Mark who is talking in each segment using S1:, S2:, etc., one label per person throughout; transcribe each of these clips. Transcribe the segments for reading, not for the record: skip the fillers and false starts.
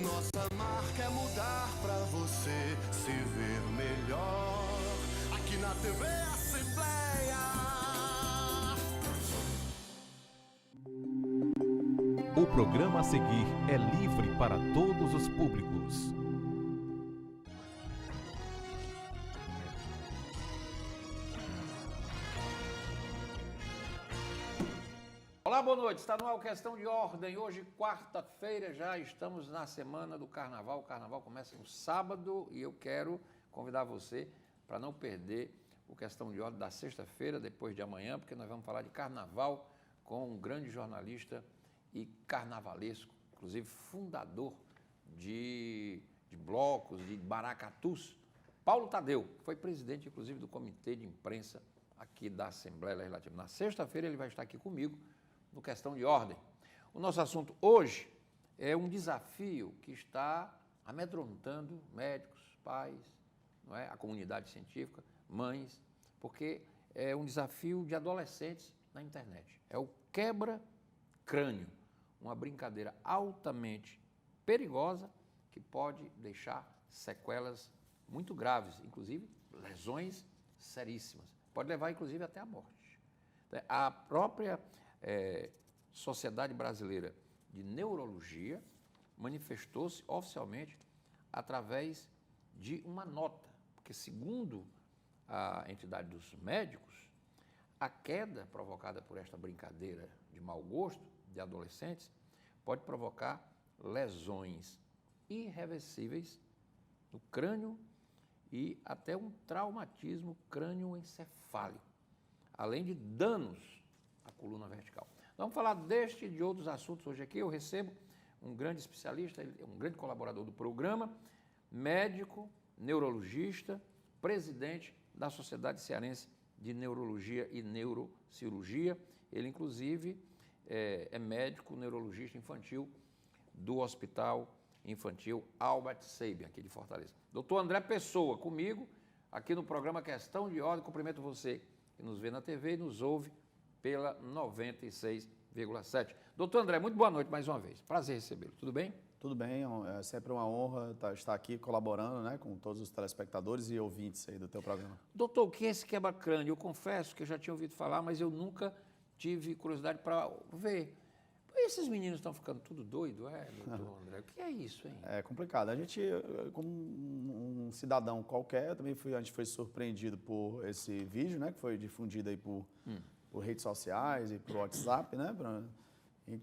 S1: Nossa marca é mudar pra você se ver melhor. Aqui na TV Assembleia.
S2: O programa a seguir é livre para todos os públicos.
S3: Olá, boa noite. Está no ar o Questão de Ordem. Hoje, quarta-feira, já estamos na semana do Carnaval. O Carnaval começa no sábado e eu quero convidar você para não perder o Questão de Ordem da sexta-feira, depois de amanhã, porque nós vamos falar de Carnaval com um grande jornalista e carnavalesco, inclusive fundador de blocos, de baracatus, Paulo Tadeu, que foi presidente, inclusive, do Comitê de Imprensa aqui da Assembleia Legislativa. Na sexta-feira ele vai estar aqui comigo no Questão de Ordem. O nosso assunto hoje é um desafio que está amedrontando médicos, pais, não é? A comunidade científica, mães, porque é um desafio de adolescentes na internet. É o quebra-crânio, uma brincadeira altamente perigosa que pode deixar sequelas muito graves, inclusive lesões seríssimas. Pode levar, inclusive, até a morte. A própria Sociedade Brasileira de Neurologia manifestou-se oficialmente através de uma nota, porque, segundo a entidade dos médicos, a queda provocada por esta brincadeira de mau gosto de adolescentes pode provocar lesões irreversíveis no crânio e até um traumatismo crânioencefálico, além de danos à coluna vertical. Vamos falar deste e de outros assuntos hoje aqui. Eu recebo um grande especialista, um grande colaborador do programa, médico, neurologista, presidente da Sociedade Cearense de Neurologia e Neurocirurgia. Ele, inclusive, é médico neurologista infantil do Hospital Infantil Albert Sabin, aqui de Fortaleza. Doutor André Pessoa, comigo, aqui no programa Questão de Ordem. Cumprimento você que nos vê na TV e nos ouve pela 96,7. Doutor André, muito boa noite mais uma vez. Prazer recebê-lo. Tudo bem?
S4: Tudo bem, é sempre uma honra estar aqui colaborando, né, com todos os telespectadores e ouvintes aí do teu programa.
S3: Doutor, o que é esse quebra-crânio? Eu confesso que eu já tinha ouvido falar, mas eu nunca tive curiosidade para ver. Esses meninos estão ficando tudo doido, doutor André? O que é isso, hein?
S4: É complicado. A gente, como um cidadão qualquer, a gente foi surpreendido por esse vídeo, né, que foi difundido aí por redes sociais e por WhatsApp, né?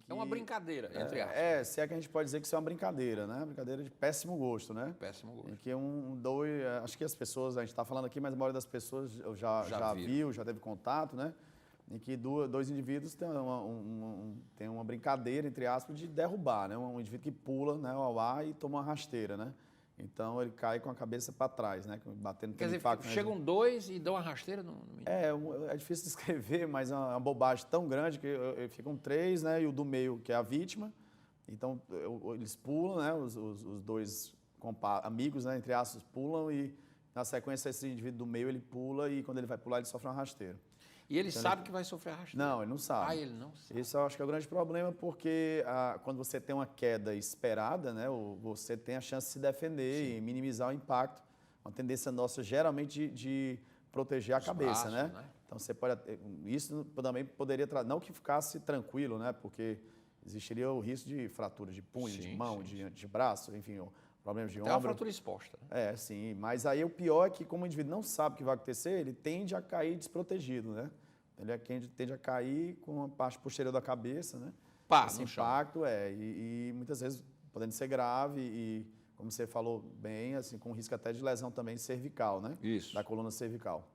S3: É uma brincadeira, entre aspas.
S4: Se é que a gente pode dizer que isso é uma brincadeira, né? Brincadeira de péssimo gosto, né?
S3: Péssimo gosto.
S4: Em que acho que as pessoas, a gente está falando aqui, mas a maioria das pessoas já viu, já teve contato, né? Em que dois indivíduos têm uma brincadeira, entre aspas, de derrubar, né? Um indivíduo que pula, né, ao ar e toma uma rasteira, né? Então, ele cai com a cabeça para trás, né? Batendo
S3: Quer dizer,
S4: impacto,
S3: chegam dois e dão uma rasteira no menino.
S4: É difícil descrever, mas é uma bobagem tão grande que ficam três, né? E o do meio, que é a vítima. Então, eles pulam, né? Os dois amigos, né, entre aspas, pulam e, na sequência, esse indivíduo do meio, ele pula e, quando ele vai pular, ele sofre uma rasteira.
S3: E ele sabe que vai sofrer a rasteira?
S4: Não, ele não sabe.
S3: Ele não sabe.
S4: Isso eu acho que é o grande problema, porque quando você tem uma queda esperada, né, você tem a chance de se defender e minimizar o impacto. Uma tendência nossa, geralmente, de proteger a cabeça,
S3: braços,
S4: né? Então, você pode... Isso também poderia... Não que ficasse tranquilo, né? Porque existiria o risco de fratura de punho, de mão, de braço, enfim, problemas de ombro.
S3: É uma fratura exposta. Né?
S4: Sim. Mas aí o pior é que, como o indivíduo não sabe o que vai acontecer, ele tende a cair desprotegido, né? Ele tende a cair com a parte posterior da cabeça, né? Esse impacto e muitas vezes podendo ser grave e, como você falou bem, assim, com risco até de lesão também cervical, né?
S3: Isso.
S4: Da coluna cervical.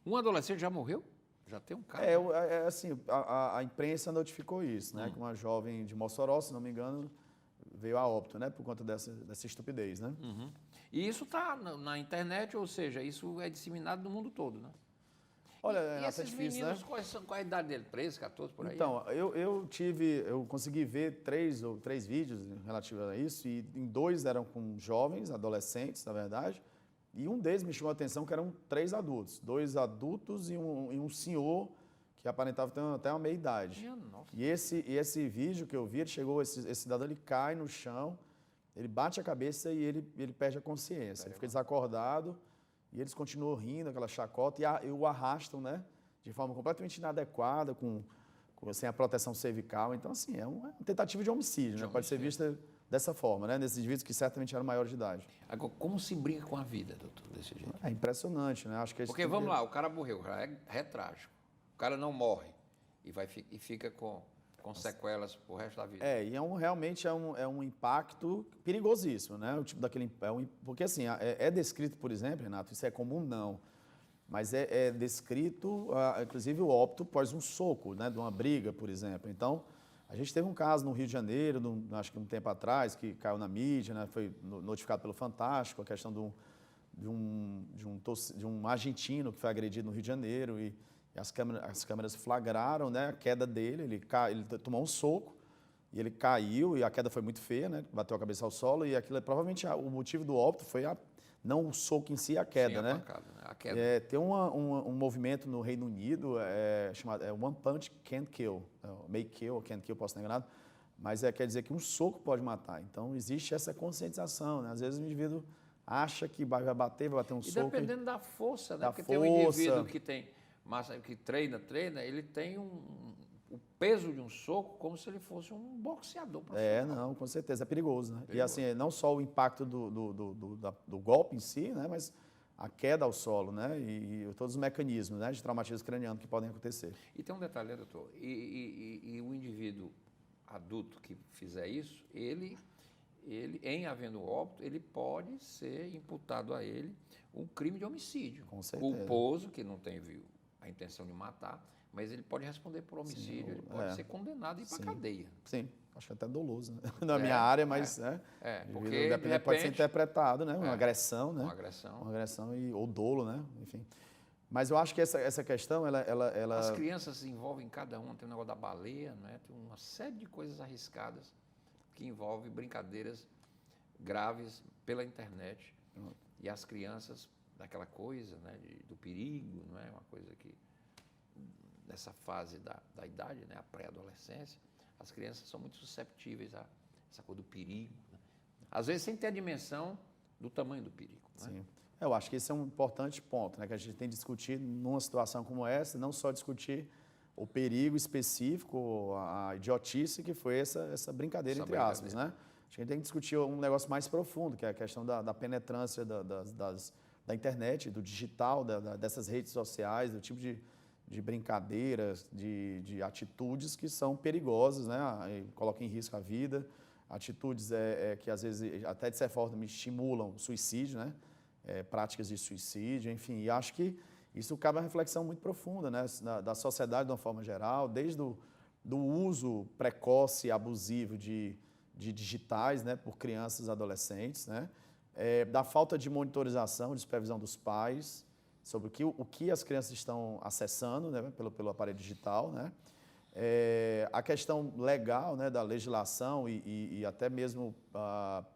S3: Um adolescente já morreu? Já tem um caso?
S4: Assim, a imprensa notificou isso, né? Que uma jovem de Mossoró, se não me engano, veio a óbito, né? Por conta dessa estupidez, né?
S3: E isso está na internet, ou seja, isso é disseminado no mundo todo, né?
S4: Olha,
S3: e esses
S4: difícil,
S3: meninos,
S4: né?
S3: qual a idade dele? 13, 14, por aí?
S4: Então, eu consegui ver três vídeos relativos a isso, e em dois eram com jovens, adolescentes, na verdade, e um deles me chamou a atenção que eram 3 adultos, 2 adultos e um senhor que aparentava ter até uma meia-idade. E esse vídeo que eu vi, esse cidadão, ele cai no chão Ele bate a cabeça e ele perde a consciência. Ele fica desacordado e eles continuam rindo, aquela chacota, e o arrastam, né? De forma completamente inadequada, sem a proteção cervical. Então, assim, é uma tentativa de homicídio, né? Pode ser vista dessa forma, né? Nesses indivíduos que certamente eram maiores de idade.
S3: Agora, como se brinca com a vida, doutor, desse jeito?
S4: É impressionante, né? Acho que
S3: Porque, vamos lá, o cara morreu, já é trágico. O cara não morre e fica com sequelas pro resto da vida.
S4: E realmente é um impacto perigosíssimo, né? O tipo daquele, porque, assim, é descrito, por exemplo, Renato, isso é comum? Não. Mas é descrito, inclusive, o óbito após um soco, né? De uma briga, por exemplo. Então, a gente teve um caso no Rio de Janeiro, acho que um tempo atrás, que caiu na mídia, né? Foi notificado pelo Fantástico, a questão de um argentino que foi agredido no Rio de Janeiro e as câmeras flagraram, né, a queda dele, ele tomou um soco e ele caiu e a queda foi muito feia, né? Bateu a cabeça ao solo e aquilo provavelmente o motivo do óbito foi não o soco em si, a queda, né?
S3: Pancada, né? A queda.
S4: Tem um movimento no Reino Unido chamado One Punch Can't Kill, May Kill ou Can't Kill, posso estar enganado, mas quer dizer que um soco pode matar. Então existe essa conscientização, né? Às vezes o indivíduo acha que vai bater um soco.
S3: E dependendo da força, né? Porque
S4: tem
S3: um indivíduo que tem massa, que treina, ele tem o peso de um soco como se ele fosse um boxeador profissional.
S4: Não, com certeza, é perigoso, né? Perigoso. E assim, não só o impacto do golpe em si, né? Mas a queda ao solo, né? E todos os mecanismos, né? De traumatismo craniano que podem acontecer.
S3: E tem um detalhe, né, doutor? E o indivíduo adulto que fizer isso, ele, em havendo óbito, ele pode ser imputado a ele um crime de homicídio.
S4: Com certeza.
S3: Culposo, que não teve a intenção de matar, mas ele pode responder por homicídio, ele pode ser condenado e ir para a cadeia.
S4: Sim, acho até doloso, né? Na minha área, mas
S3: porque de repente,
S4: pode ser interpretado, né? Uma agressão, né?
S3: Uma agressão
S4: ou dolo, né? Enfim. Mas eu acho que essa questão, ela...
S3: As crianças se envolvem em cada uma, tem o negócio da baleia, né? Tem uma série de coisas arriscadas que envolvem brincadeiras graves pela internet. E as crianças, daquela coisa, né, do perigo, não é uma coisa que, nessa fase da idade, né, a pré-adolescência, as crianças são muito susceptíveis a essa coisa do perigo, né? Às vezes sem ter a dimensão do tamanho do perigo. Né?
S4: Sim. Eu acho que esse é um importante ponto, né, que a gente tem discutido numa situação como essa, não só discutir o perigo específico, a idiotice que foi essa brincadeira, entre aspas, né? Acho que a gente tem que discutir um negócio mais profundo, que é a questão da penetrância da internet, do digital, dessas redes sociais, do tipo de brincadeiras, de atitudes que são perigosas, né? E colocam em risco a vida, atitudes que às vezes até de certa forma estimulam o suicídio, né? Práticas de suicídio, enfim. E acho que isso cabe a uma reflexão muito profunda, né? Da sociedade de uma forma geral, desde do uso precoce e abusivo de digitais, né? Por crianças e adolescentes, né? Da falta de monitorização, de supervisão dos pais sobre o que as crianças estão acessando, né, pelo aparelho digital, né? A questão legal, né, da legislação e até mesmo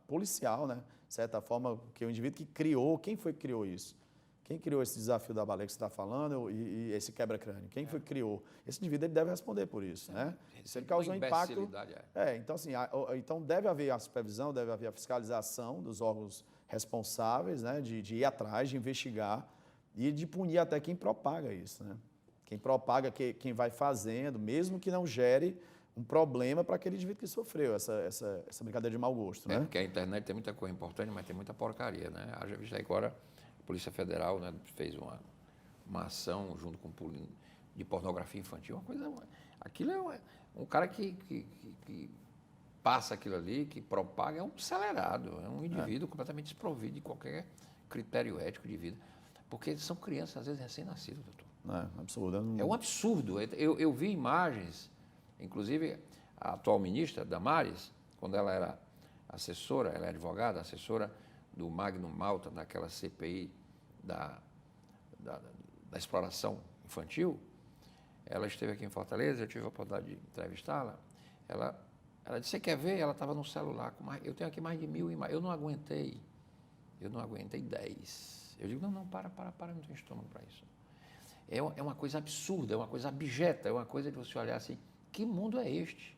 S4: policial, né? De certa forma, que o indivíduo que criou, quem foi que criou isso? Quem criou esse desafio da baleia que você está falando e esse quebra-crânio? Quem foi que criou? Esse indivíduo ele deve responder por isso, né? Se ele causou impacto... Então, assim, então deve haver a supervisão, deve haver a fiscalização dos órgãos responsáveis, né? De ir atrás, de investigar e de punir até quem propaga isso, né? Quem propaga, quem vai fazendo, mesmo que não gere um problema para aquele indivíduo que sofreu essa brincadeira de mau gosto, né?
S3: Porque a internet tem muita coisa importante, mas tem muita porcaria, né? Haja visto agora... A Polícia Federal, né, fez uma ação junto com de pornografia infantil, uma coisa... Aquilo é um cara que passa aquilo ali, que propaga, é um acelerado, é um indivíduo completamente desprovido de qualquer critério ético de vida. Porque são crianças, às vezes, recém-nascidas, doutor.
S4: Absurdo.
S3: É um absurdo. Eu vi imagens, inclusive a atual ministra, Damares, quando ela era assessora, ela é advogada, assessora do Magno Malta, daquela CPI da exploração infantil, ela esteve aqui em Fortaleza, eu tive a oportunidade de entrevistá-la, ela disse, você quer ver? Ela estava no celular, eu tenho aqui mais de 1000 imagens, eu não aguentei 10. Eu digo, não, para, não tenho estômago para isso. É uma coisa absurda, é uma coisa abjeta, é uma coisa de você olhar assim, que mundo é este?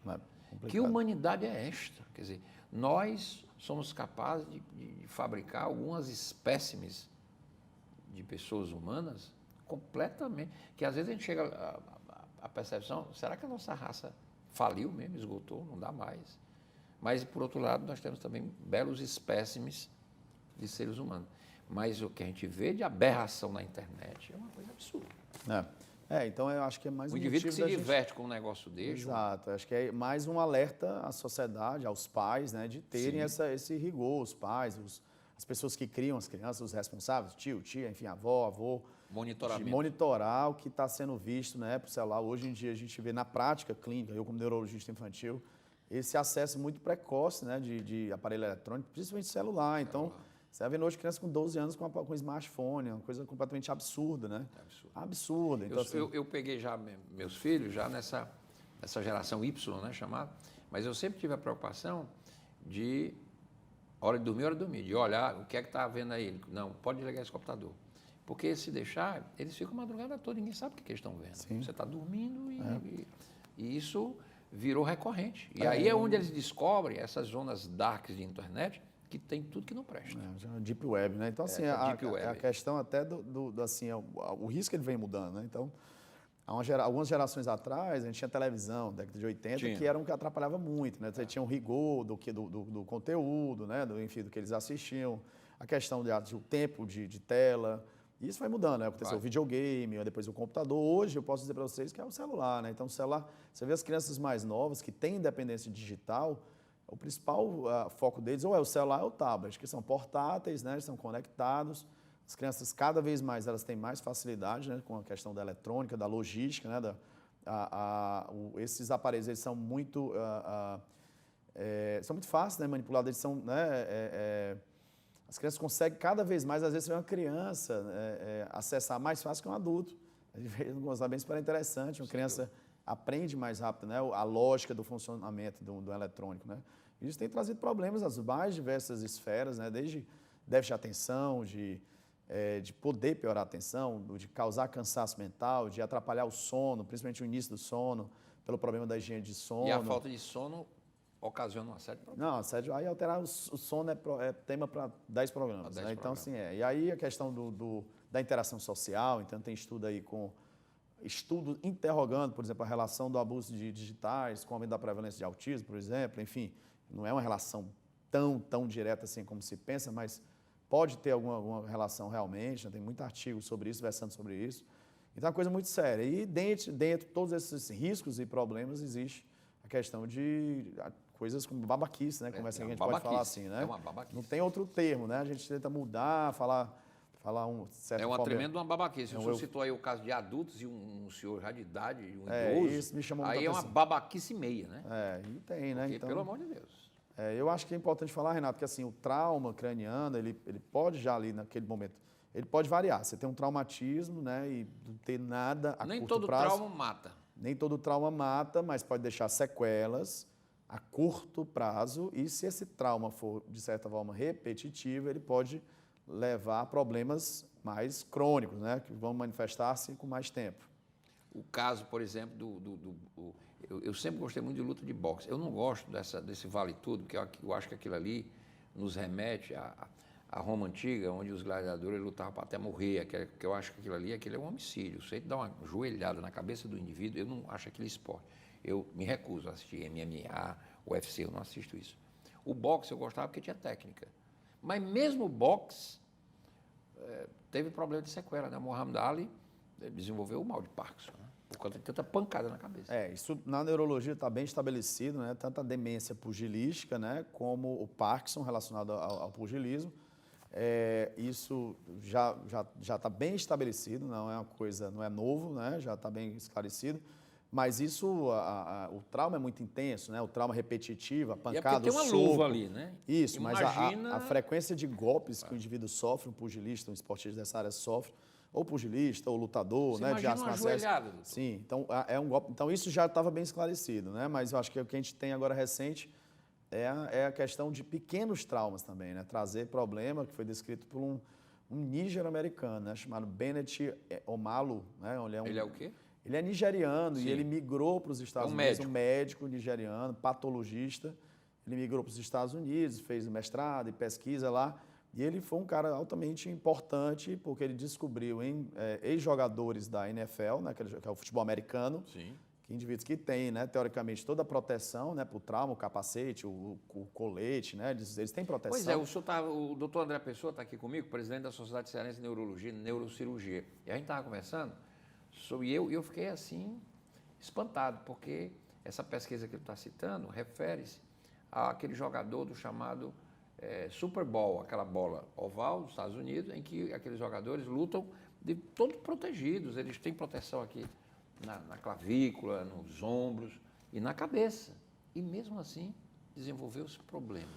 S3: Que humanidade é esta? Quer dizer, nós somos capazes de fabricar algumas espécimes de pessoas humanas completamente, que às vezes a gente chega à percepção, será que a nossa raça faliu mesmo, esgotou, não dá mais? Mas, por outro lado, nós temos também belos espécimes de seres humanos. Mas o que a gente vê de aberração na internet é uma coisa absurda.
S4: Então eu acho que é mais
S3: o
S4: um
S3: indivíduo que se
S4: motivo da
S3: diverte com um negócio desse.
S4: Exato, acho que é mais um alerta à sociedade, aos pais, né, de terem esse rigor, os pais, as pessoas que criam as crianças, os responsáveis, tio, tia, enfim, avó, avô.
S3: Monitoramento.
S4: De monitorar o que está sendo visto, né, por celular. Hoje em dia a gente vê na prática clínica, eu como neurologista infantil, esse acesso muito precoce, né, de aparelho eletrônico, principalmente celular. Então, você vai vendo hoje crianças com 12 anos com smartphone, uma coisa completamente absurda, né? Absurda. Então,
S3: eu peguei já meus filhos, já nessa geração Y, né, chamada, mas eu sempre tive a preocupação de hora de dormir, de olhar o que é que está vendo aí. Não, pode desligar esse computador. Porque se deixar, eles ficam a madrugada toda, ninguém sabe o que eles estão vendo. Sim. Você está dormindo e isso virou recorrente. E aí é onde eles descobrem essas zonas darks de internet, que tem tudo que não presta.
S4: Deep Web, né? Então, assim, a questão até o risco ele vem mudando, né? Então, algumas gerações atrás, a gente tinha televisão, década de 80, que era um que atrapalhava muito, né? Você tinha um rigor do conteúdo, né? Enfim, do que eles assistiam, a questão do tempo de tela. E isso vai mudando, né? Aconteceu o videogame, depois o computador. Hoje, eu posso dizer para vocês que é o celular, né? Então, o celular, você vê as crianças mais novas que têm independência digital, o principal foco deles ou é o celular ou o tablet, que são portáteis, né? Eles são conectados. As crianças, cada vez mais, elas têm mais facilidade, né? Com a questão da eletrônica, da logística, né? Esses aparelhos, eles são muito fáceis, né? Manipulados, eles são, né? As crianças conseguem cada vez mais, às vezes, você vê uma criança acessar mais fácil que um adulto. A gente não gosta bem, isso parece interessante. Uma criança aprende mais rápido, né? A lógica do funcionamento do eletrônico, né? Isso tem trazido problemas nas mais diversas esferas, né? Desde déficit de atenção, de poder piorar a atenção, de causar cansaço mental, de atrapalhar o sono, principalmente o início do sono, pelo problema da higiene de sono.
S3: E a falta de sono ocasiona uma série de problemas.
S4: Não, assédio, aí alterar o sono é tema para 10 programas. Né? Então, assim, E aí a questão da interação social, então tem estudo aí estudo interrogando, por exemplo, a relação do abuso de digitais com o aumento da prevalência de autismo, por exemplo, enfim, não é uma relação tão direta assim como se pensa, mas pode ter alguma relação realmente, né? Tem muito artigo sobre isso, versando sobre isso. Então é uma coisa muito séria. E dentro de todos esses riscos e problemas existe a questão de coisas como babaquice, né? Como essa que a gente pode falar assim, né?
S3: É uma babaquice.
S4: Não tem outro termo, né? A gente tenta mudar, falar um certo.
S3: É uma tremenda uma babaquice. O senhor citou aí o caso de adultos e um senhor já de idade, um idoso.
S4: Isso me chamou
S3: aí é uma babaquice meia, né?
S4: E tem, né?
S3: Porque,
S4: então,
S3: pelo amor de Deus.
S4: Eu acho que é importante falar, Renato, que assim, o trauma craniano, ele pode já ali naquele momento, ele pode variar. Você tem um traumatismo, né? E não ter nada a
S3: Nem
S4: curto
S3: todo
S4: prazo.
S3: trauma mata.
S4: Nem todo trauma mata, mas pode deixar sequelas a curto prazo. E se esse trauma for, de certa forma, repetitivo, ele pode levar a problemas mais crônicos, né? Que vão manifestar-se com mais tempo.
S3: O caso, por exemplo, eu sempre gostei muito de luta de boxe. Eu não gosto desse vale tudo, porque eu acho que aquilo ali nos remete à Roma antiga, onde os gladiadores lutavam para até morrer. Que eu acho que aquilo é um homicídio. Você dá uma joelhada na cabeça do indivíduo, eu não acho aquilo esporte. Eu me recuso a assistir MMA, UFC, eu não assisto isso. O boxe eu gostava porque tinha técnica. Mas mesmo o boxe teve problema de sequela, né? O Muhammad Ali desenvolveu o mal de Parkinson, né? Por conta de tanta pancada na cabeça.
S4: Isso na neurologia está bem estabelecido, né? Tanto a demência pugilística, né? Como o Parkinson relacionado ao pugilismo. Isso já está bem estabelecido, não é uma coisa, não é novo, né? Já está bem esclarecido. Mas isso, o trauma é muito intenso, né? O trauma repetitivo, a pancada, o soco.
S3: Tem uma luva ali, né?
S4: Isso, imagina... mas a frequência de golpes que o indivíduo sofre, um pugilista, um esportista dessa área sofre, ou pugilista, ou lutador,
S3: você
S4: né?
S3: Imagina uma joelhada, doutor.
S4: Sim, então é um golpe. Então isso já estava bem esclarecido, né? Mas eu acho que o que a gente tem agora recente é a questão de pequenos traumas também, né? Trazer problema que foi descrito por um níger-americano, né? Chamado Bennett Omalu, né?
S3: Ele é o quê?
S4: Ele é nigeriano. Sim. E ele migrou para os Estados Unidos,
S3: médico.
S4: Um médico nigeriano, patologista. ele migrou para os Estados Unidos, fez mestrado e pesquisa lá, e ele foi um cara altamente importante, porque ele descobriu em ex-jogadores da NFL, né, que é o futebol americano,
S3: Sim.
S4: que indivíduos que têm, né, teoricamente, toda a proteção, né, para o trauma, o capacete, o colete, né, eles têm proteção.
S3: Pois é, o doutor André Pessoa está aqui comigo, presidente da Sociedade Cearense de Neurologia e Neurocirurgia. E a gente estava conversando sobre eu fiquei assim, espantado, porque essa pesquisa que ele está citando refere-se àquele jogador do chamado Super Bowl, aquela bola oval dos Estados Unidos, em que aqueles jogadores lutam todos protegidos, eles têm proteção aqui na clavícula, nos ombros e na cabeça. E mesmo assim, desenvolveu-se problemas.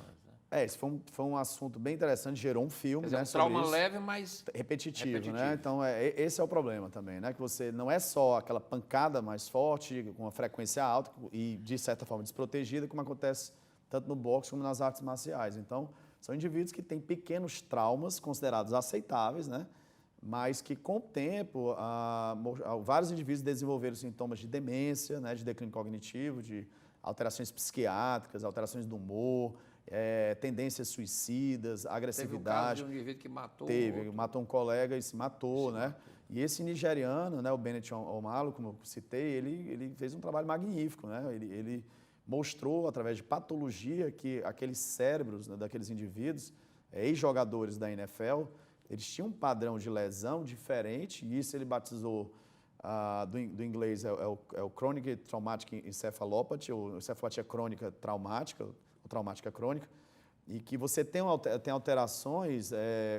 S3: Né?
S4: Esse foi um assunto bem interessante, gerou um filme.
S3: Quer dizer,
S4: né,
S3: um trauma
S4: sobre isso.
S3: leve, mas
S4: Repetitivo, né? Então, esse é o problema também, né? Que você não é só aquela pancada mais forte, com uma frequência alta e, de certa forma, desprotegida, como acontece tanto no boxe como nas artes marciais. Então, são indivíduos que têm pequenos traumas considerados aceitáveis, né? Mas que, com o tempo, vários indivíduos desenvolveram sintomas de demência, né? De declínio cognitivo, de alterações psiquiátricas, alterações do humor, tendências suicidas, agressividade.
S3: Teve um caso de um indivíduo que matou
S4: matou um colega e se matou, né? E esse nigeriano, né, o Bennett Omalo, como eu citei, ele fez um trabalho magnífico, né? Ele mostrou, através de patologia, que aqueles cérebros, né, daqueles indivíduos, ex-jogadores da NFL, eles tinham um padrão de lesão diferente, e isso ele batizou, do inglês, é o Chronic Traumatic Encephalopathy, ou encefalopatia crônica traumática, ou traumática crônica, e que você tem alterações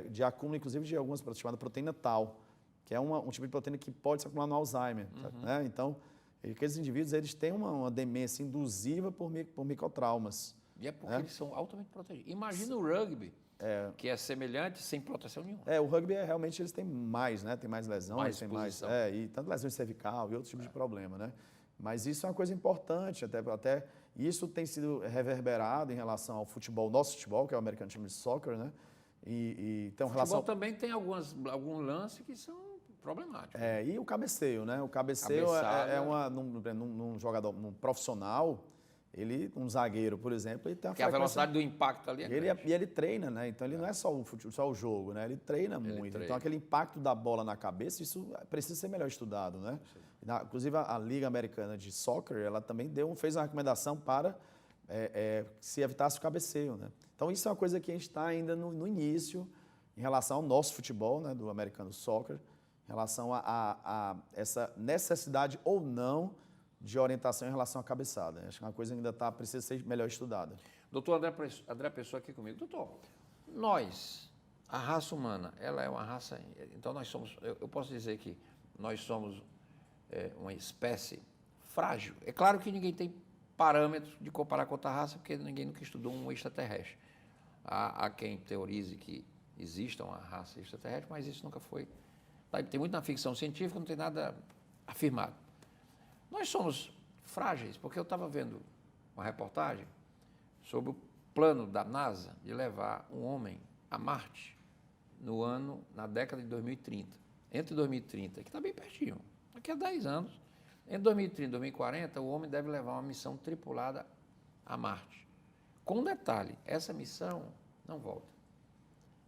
S4: de acúmulo, inclusive, de algumas chamadas proteína tau, que é um tipo de proteína que pode se acumular no Alzheimer. Né? Então, aqueles indivíduos eles têm uma demência induziva por microtraumas.
S3: E é porque eles são altamente protegidos. Imagina o rugby, que é semelhante, sem proteção nenhuma.
S4: O rugby, realmente, eles têm mais, né? Tem mais lesões, e tanto lesões cervical e outros tipos de problema, né? Mas isso é uma coisa importante, até isso tem sido reverberado em relação ao futebol, nosso futebol, que é o American Champions Soccer, né? Então,
S3: o futebol também tem alguns lances que são problemáticos.
S4: E o cabeceio, né? O cabeceio num jogador, num profissional, um zagueiro, por exemplo, ele tem
S3: a velocidade do impacto ali
S4: e ele treina, né? Então ele não é só o jogo, né? Ele treina muito. Então aquele impacto da bola na cabeça, isso precisa ser melhor estudado, né? Inclusive a Liga Americana de Soccer, ela também fez uma recomendação para se evitasse o cabeceio, né? Então isso é uma coisa que a gente está ainda no início em relação ao nosso futebol, né? Do Americano Soccer, em relação a essa necessidade ou não de orientação em relação à cabeçada. Acho que é uma coisa que ainda precisa ser melhor estudada.
S3: Doutor André Pessoa aqui comigo. Doutor, a raça humana, ela é uma raça... Então nós somos, eu posso dizer que nós somos uma espécie frágil. É claro que ninguém tem parâmetros de comparar com outra raça, porque ninguém nunca estudou um extraterrestre. Há quem teorize que exista uma raça extraterrestre, mas isso nunca foi... Tem muito na ficção científica, não tem nada afirmado. Nós somos frágeis, porque eu estava vendo uma reportagem sobre o plano da NASA de levar um homem a Marte na década de 2030. Entre 2030, que está bem pertinho, daqui a 10 anos, entre 2030 e 2040, o homem deve levar uma missão tripulada a Marte. Com um detalhe, essa missão não volta.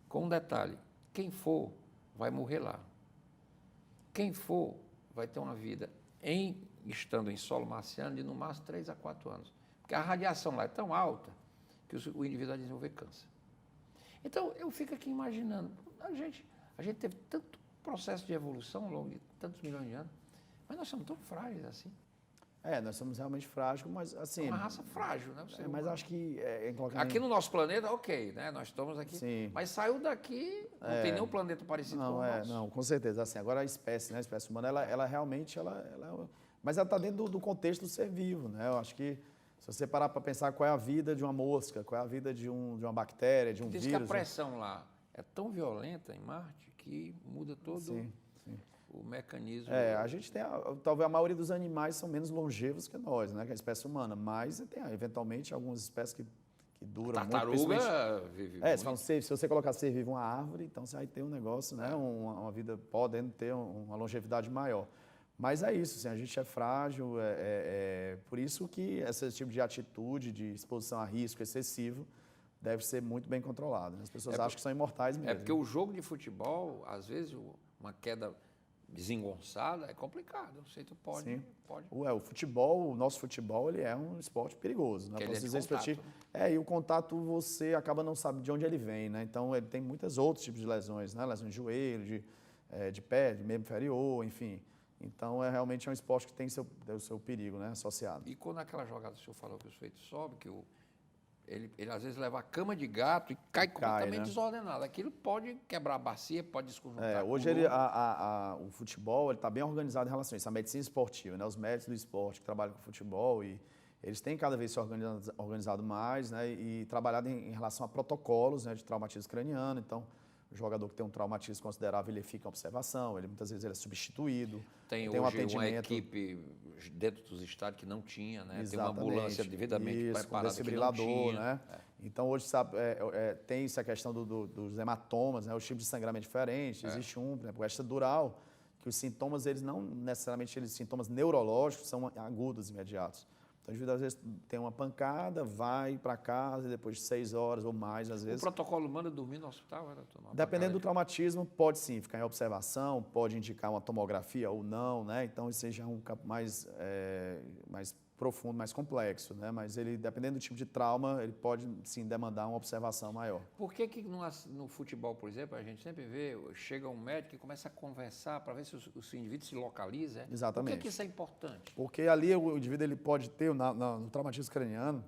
S3: Com um detalhe, quem for vai morrer lá. Quem for vai ter uma vida estando em solo marciano de no máximo 3 a 4 anos. Porque a radiação lá é tão alta que o indivíduo vai desenvolver câncer. Então, eu fico aqui imaginando, a gente teve tanto processo de evolução ao longo de tantos milhões de anos, mas nós somos tão frágeis assim.
S4: Nós somos realmente frágeis, mas assim...
S3: É uma raça frágil, né?
S4: Mas acho que...
S3: Aqui no nosso planeta, ok, né? Nós estamos aqui,
S4: sim.
S3: Mas saiu daqui, não tem nenhum planeta parecido com o nosso.
S4: Não, com certeza. Assim, agora a espécie, né? A espécie humana, ela realmente... Mas ela está dentro do contexto do ser vivo, né? Eu acho que se você parar para pensar qual é a vida de uma mosca, qual é a vida de uma bactéria, de um vírus...
S3: Diz que a pressão lá é tão violenta em Marte que muda todo...
S4: Sim.
S3: O mecanismo...
S4: A gente tem... Talvez a maioria dos animais são menos longevos que nós, né? Que é a espécie humana. Mas tem, eventualmente, algumas espécies que duram
S3: tartaruga
S4: muito.
S3: Tartaruga vive muito.
S4: Se você colocar ser vivo uma árvore, então você vai ter um negócio, né? Uma vida podendo ter uma longevidade maior. Mas é isso, assim, a gente é frágil, por isso que esse tipo de atitude, de exposição a risco excessivo, deve ser muito bem controlado, né? As pessoas acham que são imortais mesmo.
S3: É porque o jogo de futebol, às vezes, uma queda desengonçada é complicado. Não sei, tu pode.
S4: Sim.
S3: Pode.
S4: O futebol, o nosso futebol, ele é um esporte perigoso, né?
S3: Ele
S4: Posso
S3: é de
S4: dizer isso pra ti.
S3: contato, né?
S4: E o contato você acaba não sabe de onde ele vem, né? Então ele tem muitos outros tipos de lesões, né? Lesões de joelho, de pé, de membro inferior, enfim. Então realmente é um esporte que tem o seu perigo, né? Associado.
S3: E quando aquela jogada que o senhor falou que os feitos sobem, que ele às vezes leva a cama de gato e cai completamente, né, desordenado. Aquilo pode quebrar a bacia, pode desconjuntar.
S4: Hoje o futebol está bem organizado em relação a isso, a medicina esportiva, né? Os médicos do esporte que trabalham com futebol, e eles têm cada vez se organizado mais, né? E trabalhado em relação a protocolos, né, de traumatismo craniano. Então, o jogador que tem um traumatismo considerável, ele fica em observação, muitas vezes ele é substituído.
S3: Tem
S4: hoje
S3: um atendimento, uma equipe dentro dos estádios que não tinha, né?
S4: Exatamente.
S3: Tem uma ambulância devidamente preparada
S4: com desfibrilador,
S3: que não tinha.
S4: Né? Então hoje tem-se a questão dos hematomas, né? Os tipos de sangramento diferentes. Existe por exemplo, o extradural, que os sintomas, eles não necessariamente sintomas neurológicos, são agudos, imediatos. Então, às vezes, tem uma pancada, vai para casa, e depois de 6 horas ou mais, às vezes...
S3: O protocolo manda dormir no hospital?
S4: Dependendo do traumatismo, pode sim ficar em observação, pode indicar uma tomografia ou não, né? Então, isso já é um campo mais profundo, mais complexo, né? Mas ele, dependendo do tipo de trauma, ele pode sim demandar uma observação maior.
S3: Por que no futebol, por exemplo, a gente sempre vê, chega um médico e começa a conversar para ver se o indivíduo se localiza?
S4: Exatamente.
S3: Por que isso é importante?
S4: Porque ali o indivíduo ele pode ter, no traumatismo craniano,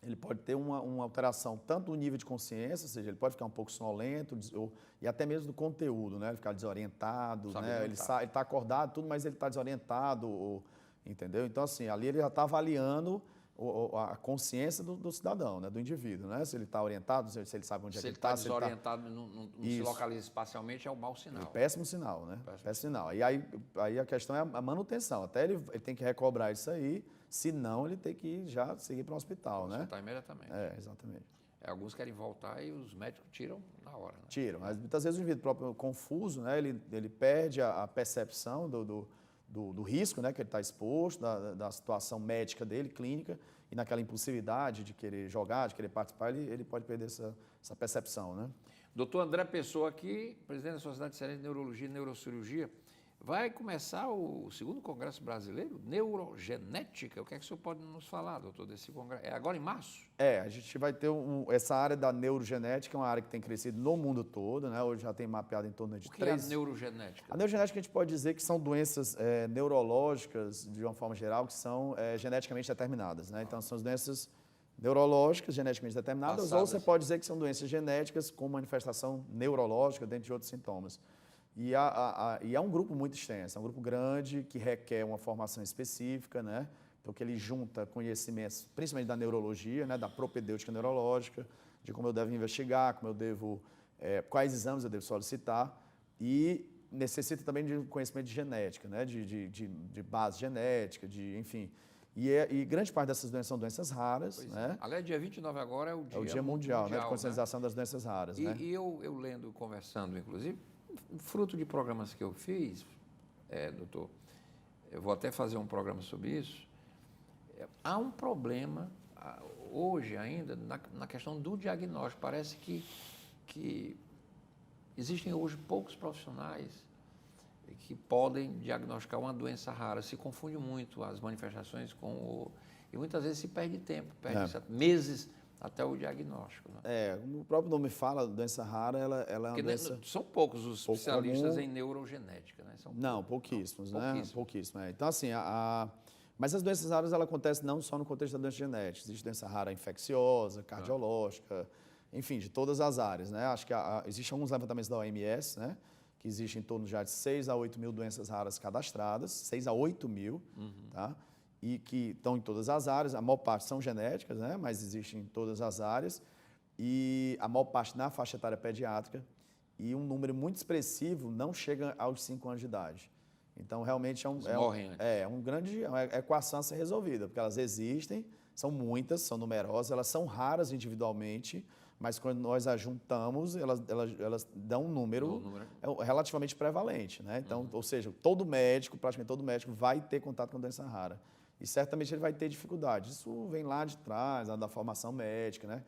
S4: ele pode ter uma alteração tanto no nível de consciência, ou seja, ele pode ficar um pouco sonolento, e até mesmo do conteúdo, né? Ele ficar desorientado, né? Ele está acordado, tudo, mas ele está desorientado, entendeu? Então, assim, ali ele já está avaliando a consciência do cidadão, né? Do indivíduo, né? Se ele está orientado, se ele sabe onde é que ele está.
S3: Se ele está desorientado, não se localiza espacialmente, é um mau sinal.
S4: Péssimo sinal, né? Péssimo sinal. E aí a questão é a manutenção. Até ele tem que recobrar isso aí, senão ele tem que já seguir para um hospital, né?
S3: Hospital imediatamente.
S4: Exatamente.
S3: Alguns querem voltar e os médicos tiram na hora, né?
S4: Tiram, mas muitas vezes o indivíduo próprio confuso, né? Ele perde a percepção do risco, né, que ele está exposto, da situação médica dele, clínica, e naquela impulsividade de querer jogar, de querer participar, ele pode perder essa percepção, né?
S3: Doutor André Pessoa aqui, presidente da Sociedade Cearense de Neurologia e Neurocirurgia. Vai começar o segundo Congresso Brasileiro, Neurogenética. O que é que o senhor pode nos falar, doutor, desse congresso? É agora em março?
S4: A gente vai ter essa área da neurogenética, é uma área que tem crescido no mundo todo, né? Hoje já tem mapeado em torno de
S3: O que é a neurogenética?
S4: A neurogenética a gente pode dizer que são doenças neurológicas, de uma forma geral, que são geneticamente determinadas, né? Então, são as doenças neurológicas geneticamente determinadas, passadas. Ou você pode dizer que são doenças genéticas com manifestação neurológica, dentre de outros sintomas. E é um grupo muito extenso, é um grupo grande que requer uma formação específica, né? Então, que ele junta conhecimentos, principalmente da neurologia, né? Da propedêutica neurológica, de como eu devo investigar, como eu devo, quais exames eu devo solicitar, e necessita também de conhecimento de genética, né? De base genética, enfim. E grande parte dessas doenças são doenças raras, né?
S3: Aliás, dia 29 agora é o
S4: Dia Mundial, né? De conscientização das doenças raras, né?
S3: E eu lendo, conversando, inclusive, fruto de programas que eu fiz, doutor, eu vou até fazer um programa sobre isso, há um problema hoje ainda na questão do diagnóstico. Parece que existem hoje poucos profissionais que podem diagnosticar uma doença rara. Se confunde muito as manifestações e muitas vezes se perde tempo, meses até o diagnóstico. Né?
S4: O próprio nome fala, doença rara, ela é uma doença...
S3: São poucos os especialistas em neurogenética, né?
S4: Pouquíssimos, né? Pouquíssimos. Então, assim, mas as doenças raras, ela acontecem não só no contexto da doença genética. Existe doença rara infecciosa, cardiológica, enfim, de todas as áreas, né? Acho que existem alguns levantamentos da OMS, né? Que existem em torno já de 6 a 8 mil doenças raras cadastradas, 6 a 8 mil, tá? E que estão em todas as áreas, a maior parte são genéticas, né? Mas existem em todas as áreas, e a maior parte na faixa etária pediátrica, e um número muito expressivo não chega aos 5 anos de idade. Então, realmente uma equação a ser resolvida, porque elas existem, são muitas, são numerosas, elas são raras individualmente, mas quando nós as juntamos, elas dão um número relativamente prevalente, né? Então, ou seja, praticamente todo médico vai ter contato com doença rara. E certamente ele vai ter dificuldade. Isso vem lá de trás, da formação médica, né?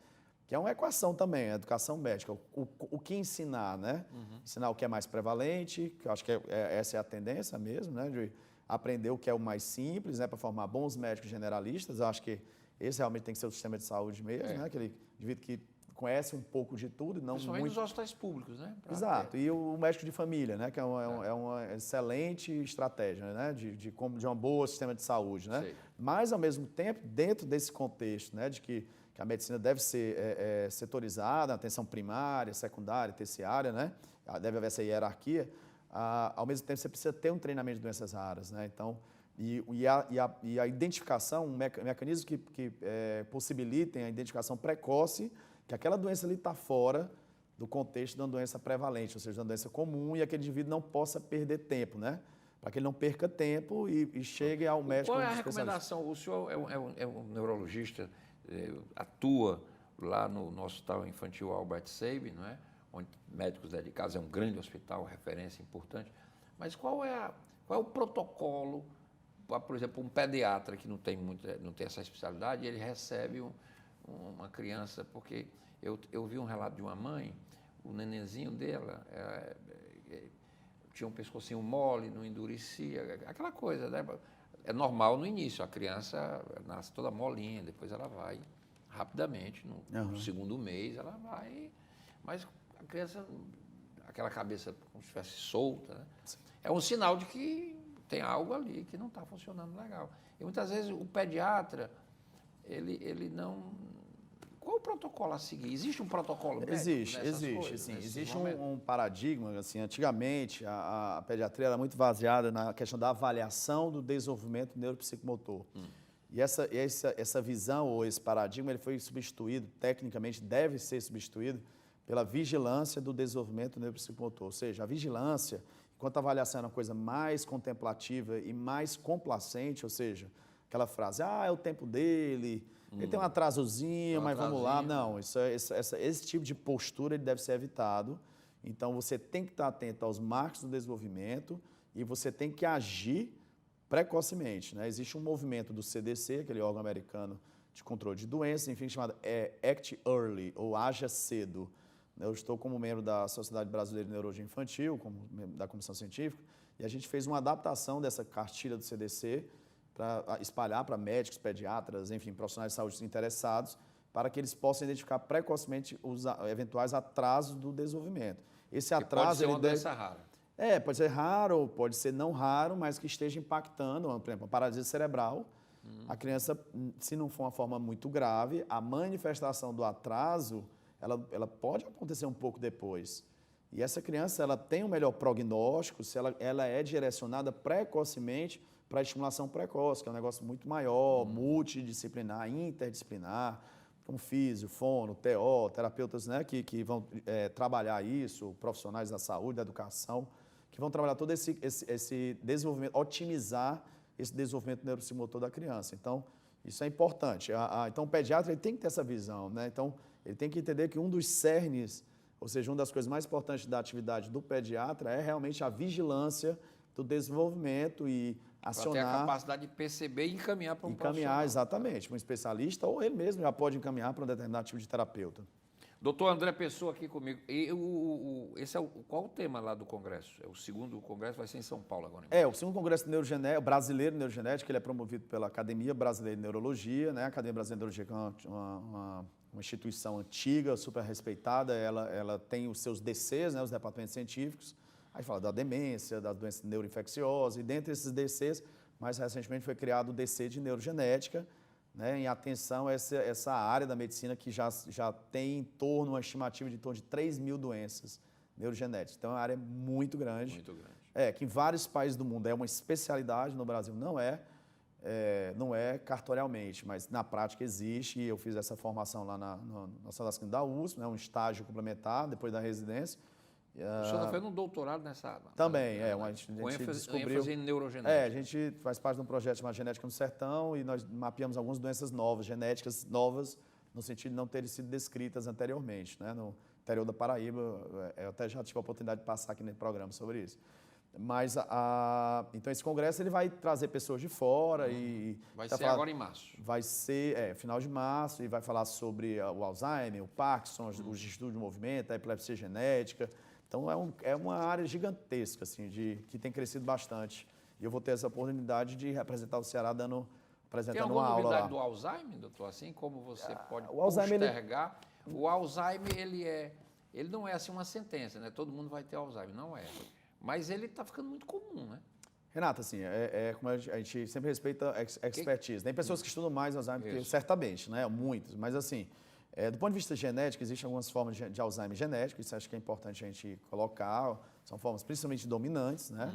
S4: Que é uma equação também, a educação médica. O que ensinar, né? Ensinar o que é mais prevalente, que eu acho que essa é a tendência mesmo, né? De aprender o que é o mais simples, né? Para formar bons médicos generalistas. Eu acho que esse realmente tem que ser o sistema de saúde mesmo, né? Aquele indivíduo que conhece um pouco de tudo e não
S3: principalmente
S4: muito...
S3: nos hospitais públicos, né?
S4: Exato. E o médico de família, né? Que é uma excelente estratégia, né? De um bom sistema de saúde, né?
S3: Sei.
S4: Mas, ao mesmo tempo, dentro desse contexto, né? De que a medicina deve ser setorizada, atenção primária, secundária, terciária, né? Deve haver essa hierarquia. Ao mesmo tempo, você precisa ter um treinamento de doenças raras, né? Então, e a identificação, um mecanismo que possibilitem a identificação precoce, que aquela doença ali está fora do contexto de uma doença prevalente, ou seja, de uma doença comum, e aquele indivíduo não possa perder tempo, né? Para que ele não perca tempo e chegue ao médico.
S3: Qual é a recomendação? O senhor é um neurologista, atua lá no Hospital Infantil Albert Sabin, não é? Onde médicos dedicados, é um grande hospital, referência importante. Mas qual é o protocolo, por exemplo, um pediatra que não tem essa especialidade, ele recebe uma criança, porque eu vi um relato de uma mãe, o nenenzinho dela tinha um pescocinho mole, não endurecia, aquela coisa, né? É normal no início, a criança nasce toda molinha, depois ela vai rapidamente, no segundo mês ela vai, mas a criança, aquela cabeça como se estivesse solta, né? É um sinal de que tem algo ali que não está funcionando legal. E muitas vezes o pediatra, ele não... Qual o protocolo a seguir? Existe um protocolo médico?
S4: Existe um paradigma, assim, antigamente a pediatria era muito baseada na questão da avaliação do desenvolvimento neuropsicomotor. E essa visão ou esse paradigma ele foi substituído, tecnicamente deve ser substituído pela vigilância do desenvolvimento neuropsicomotor. Ou seja, a vigilância, enquanto a avaliação era uma coisa mais contemplativa e mais complacente, ou seja, aquela frase, é o tempo dele, ele tem um atrasozinho, mas vamos lá. Não, esse tipo de postura ele deve ser evitado. Então, você tem que estar atento aos marcos do desenvolvimento e você tem que agir precocemente, né? Existe um movimento do CDC, aquele órgão americano de controle de doenças, enfim, chamado Act Early, ou Haja Cedo. Eu estou como membro da Sociedade Brasileira de Neurologia Infantil, como membro da Comissão Científica, e a gente fez uma adaptação dessa cartilha do CDC para espalhar para médicos, pediatras, enfim, profissionais de saúde interessados, para que eles possam identificar precocemente os eventuais atrasos do desenvolvimento. Esse atraso...
S3: Pode ser uma doença rara.
S4: Pode ser raro, pode ser não raro, mas que esteja impactando, por exemplo, a paralisia cerebral. A criança, se não for uma forma muito grave, a manifestação do atraso, ela pode acontecer um pouco depois. E essa criança, ela tem um melhor prognóstico se ela é direcionada precocemente para a estimulação precoce, que é um negócio muito maior, multidisciplinar, interdisciplinar, com físio, fono, TO, terapeutas, né, que vão trabalhar isso, profissionais da saúde, da educação, que vão trabalhar todo esse desenvolvimento, otimizar esse desenvolvimento neuropsicomotor da criança. Então, isso é importante. Então, o pediatra ele tem que ter essa visão, né? Então, ele tem que entender que um dos cernes, ou seja, uma das coisas mais importantes da atividade do pediatra é realmente a vigilância do desenvolvimento e acionar...
S3: Para ter a capacidade de perceber e encaminhar para um profissional.
S4: Encaminhar, exatamente, para um especialista, ou ele mesmo já pode encaminhar para um determinado tipo de terapeuta.
S3: Doutor André Pessoa aqui comigo. Qual o tema lá do congresso? O segundo congresso vai ser em São Paulo agora.
S4: O segundo congresso brasileiro de neurogenética, ele é promovido pela Academia Brasileira de Neurologia, né? A Academia Brasileira de Neurologia é uma instituição antiga, super respeitada, ela tem os seus DCs, né? Os departamentos científicos, aí fala da demência, das doenças neuroinfecciosas, e dentre esses DCs, mais recentemente foi criado o DC de neurogenética, né, em atenção a essa área da medicina que já tem em torno, uma estimativa de em torno de 3.000 doenças neurogenéticas. Então, é uma área muito grande.
S3: Muito grande.
S4: Que em vários países do mundo é uma especialidade, no Brasil não é cartorialmente, mas na prática existe, e eu fiz essa formação lá na Sala da USP, né, um estágio complementar, depois da residência.
S3: O senhor está fazendo um doutorado nessa área?
S4: Também, a gente descobriu...
S3: ênfase em neurogenética.
S4: A gente faz parte de um projeto chamado Genética no Sertão e nós mapeamos algumas doenças novas, genéticas novas, no sentido de não terem sido descritas anteriormente, né? No interior da Paraíba, eu até já tive a oportunidade de passar aqui no programa sobre isso. Mas, então, esse congresso ele vai trazer pessoas de fora e...
S3: Vai ser agora em março.
S4: Vai ser, final de março, e vai falar sobre o Alzheimer, o Parkinson, os estudos de movimento, a epilepsia genética. Então, é uma área gigantesca, assim, que tem crescido bastante. E eu vou ter essa oportunidade de representar o Ceará apresentando uma aula lá.
S3: Tem alguma novidade do Alzheimer, doutor? Assim como você pode
S4: o Alzheimer,
S3: postergar? O Alzheimer, ele não é assim uma sentença, né? Todo mundo vai ter Alzheimer, não é. Mas ele está ficando muito comum, né?
S4: Renato, assim, como a gente sempre respeita a expertise. Tem pessoas que estudam mais Alzheimer, que, certamente, né? Muitos. Mas, assim, do ponto de vista genético, existem algumas formas de Alzheimer genético, isso acho que é importante a gente colocar. São formas principalmente dominantes, né?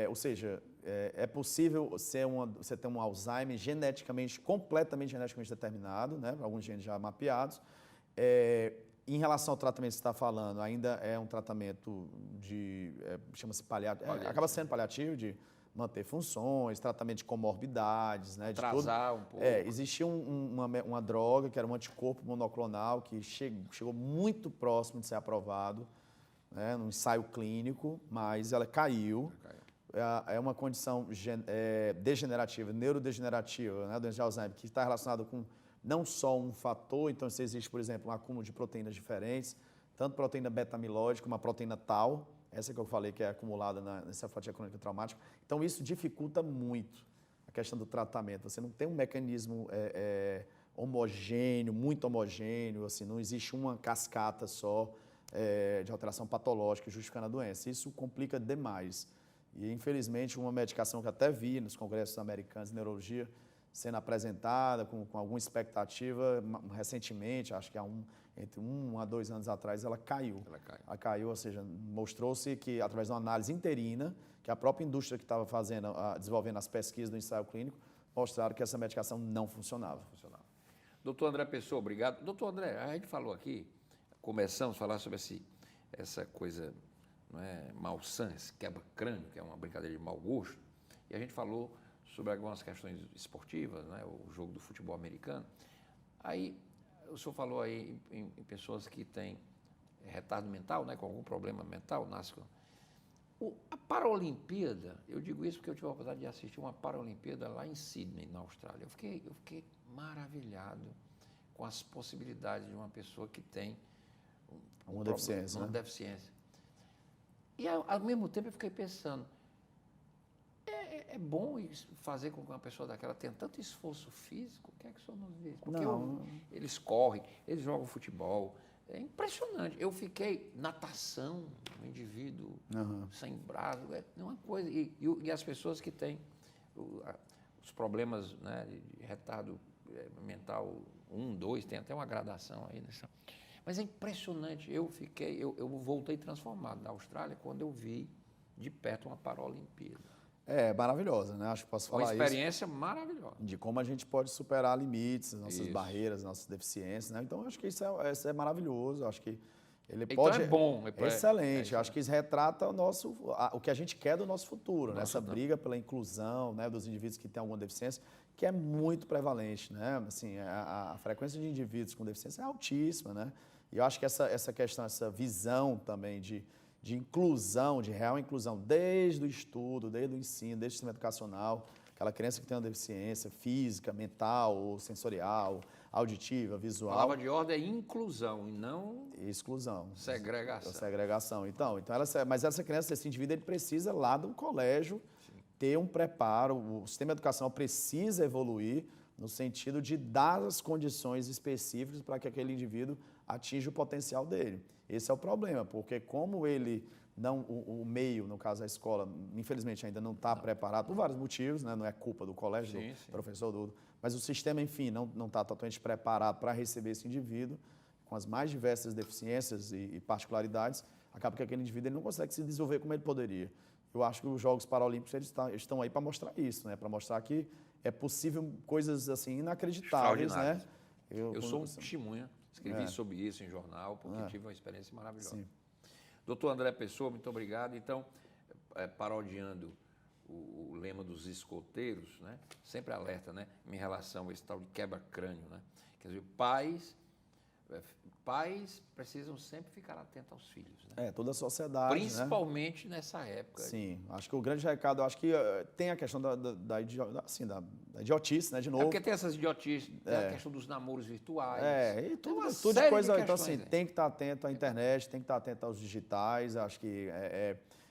S4: Ou seja, é possível você ter um Alzheimer completamente geneticamente determinado, né? Alguns genes já mapeados. Em relação ao tratamento que você está falando, ainda é um tratamento chama-se paliativo, acaba sendo paliativo, de manter funções, tratamento de comorbidades, né?
S3: Atrasar um pouco.
S4: Existia uma droga, que era um anticorpo monoclonal, que chegou muito próximo de ser aprovado, né, num ensaio clínico, mas ela caiu. É uma condição degenerativa, neurodegenerativa, né, doença de Alzheimer, que está relacionada com não só um fator, então se existe, por exemplo, um acúmulo de proteínas diferentes, tanto proteína beta-amiloide como a proteína tau, essa que eu falei que é acumulada na encefalopatia crônica traumática. Então isso dificulta muito a questão do tratamento. Você não tem um mecanismo homogêneo, muito homogêneo, assim, não existe uma cascata só de alteração patológica justificando a doença. Isso complica demais. E, infelizmente, uma medicação que até vi nos congressos americanos de neurologia sendo apresentada com alguma expectativa, recentemente, acho que entre 1 a 2 anos atrás, ela caiu. Ela caiu, ou seja, mostrou-se que, através de uma análise interina, que a própria indústria que estava desenvolvendo as pesquisas do ensaio clínico, mostraram que essa medicação não funcionava.
S3: Doutor André Pessoa, obrigado. Doutor André, a gente falou aqui, começamos a falar sobre essa coisa, não é, malsã, esse quebra-crânio, que é uma brincadeira de mau gosto, e a gente falou sobre algumas questões esportivas, né, o jogo do futebol americano. Aí, o senhor falou aí em pessoas que têm retardo mental, né, com algum problema mental, a Paralimpíada, eu digo isso porque eu tive a oportunidade de assistir uma Paralimpíada lá em Sydney, na Austrália. Eu fiquei maravilhado com as possibilidades de uma pessoa que tem
S4: uma deficiência.
S3: Uma deficiência. E, ao mesmo tempo, eu fiquei pensando, é bom fazer com que uma pessoa daquela tenha tanto esforço físico? O que é que o senhor nos diz? Porque eles correm, eles jogam futebol. É impressionante. Eu fiquei natação, um indivíduo sem braço, é uma coisa. E as pessoas que têm os problemas, né, de retardo mental 1, 2, tem até uma gradação aí nessa. Mas é impressionante. Eu voltei transformado na Austrália quando eu vi de perto uma Paralimpíada.
S4: Maravilhosa, né? Acho que posso falar isso.
S3: Uma experiência maravilhosa.
S4: De como a gente pode superar limites, nossas barreiras, nossas deficiências, né? Então, acho que isso é maravilhoso. Acho que ele pode...
S3: é bom.
S4: É excelente. Acho que isso retrata o que a gente quer do nosso futuro, né? Essa briga pela inclusão, né, dos indivíduos que têm alguma deficiência, que é muito prevalente, né? Assim, a frequência de indivíduos com deficiência é altíssima, né? E eu acho que essa questão, essa visão também de inclusão, de real inclusão, desde o estudo, desde o ensino, desde o sistema educacional, aquela criança que tem uma deficiência física, mental, ou sensorial, auditiva, visual.
S3: A palavra de ordem é inclusão e não...
S4: Exclusão.
S3: Segregação.
S4: Segregação. Então mas essa criança, esse indivíduo, ele precisa lá do colégio ter um preparo, o sistema educacional precisa evoluir no sentido de dar as condições específicas para que aquele indivíduo atinja o potencial dele. Esse é o problema, porque como ele não, o meio, no caso a escola, infelizmente ainda não está preparado, por vários motivos, né? Não é culpa do colégio, do professor, mas o sistema, enfim, não está totalmente preparado para receber esse indivíduo com as mais diversas deficiências e particularidades, acaba que aquele indivíduo ele não consegue se desenvolver como ele poderia. Eu acho que os Jogos Paralímpicos eles estão aí para mostrar isso, né? Para mostrar que é possível coisas assim inacreditáveis, né?
S3: Eu sou um testemunha. Escrevi sobre isso em jornal, porque tive uma experiência maravilhosa. Sim. Doutor André Pessoa, muito obrigado. Então, parodiando o lema dos escoteiros, né? Sempre alerta, né? Em relação a esse tal de quebra-crânio, né? Quer dizer, pais precisam sempre ficar atentos aos filhos, né?
S4: Toda a sociedade,
S3: Principalmente nessa época.
S4: Sim, acho que o grande recado, acho que tem a questão da idiotice, né, de novo.
S3: É porque tem essas idiotices, tem a questão dos namoros virtuais.
S4: E tudo de
S3: série
S4: coisa.
S3: de
S4: Então, assim,
S3: questões,
S4: tem que estar atento à internet, tem que estar atento aos digitais. Acho que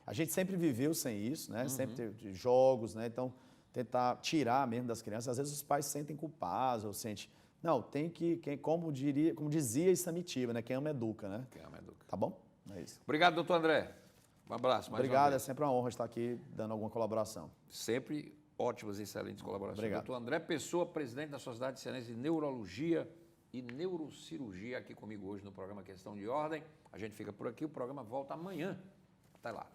S4: a gente sempre viveu sem isso, né? Sempre teve jogos, né? Então, tentar tirar mesmo das crianças. Às vezes os pais se sentem culpados, ou sentem. Não, tem que, como dizia Istamitiva, né? Quem ama educa, né?
S3: Quem ama educa.
S4: Tá bom? É isso.
S3: Obrigado, doutor André. Um abraço. Mais
S4: Obrigado,
S3: uma vez.
S4: é sempre uma honra estar aqui dando alguma colaboração.
S3: Sempre ótimas e excelentes colaborações.
S4: Obrigado.
S3: Doutor André Pessoa, presidente da Sociedade Cearense de Neurologia e Neurocirurgia, aqui comigo hoje no programa Questão de Ordem. A gente fica por aqui, o programa volta amanhã. Até lá.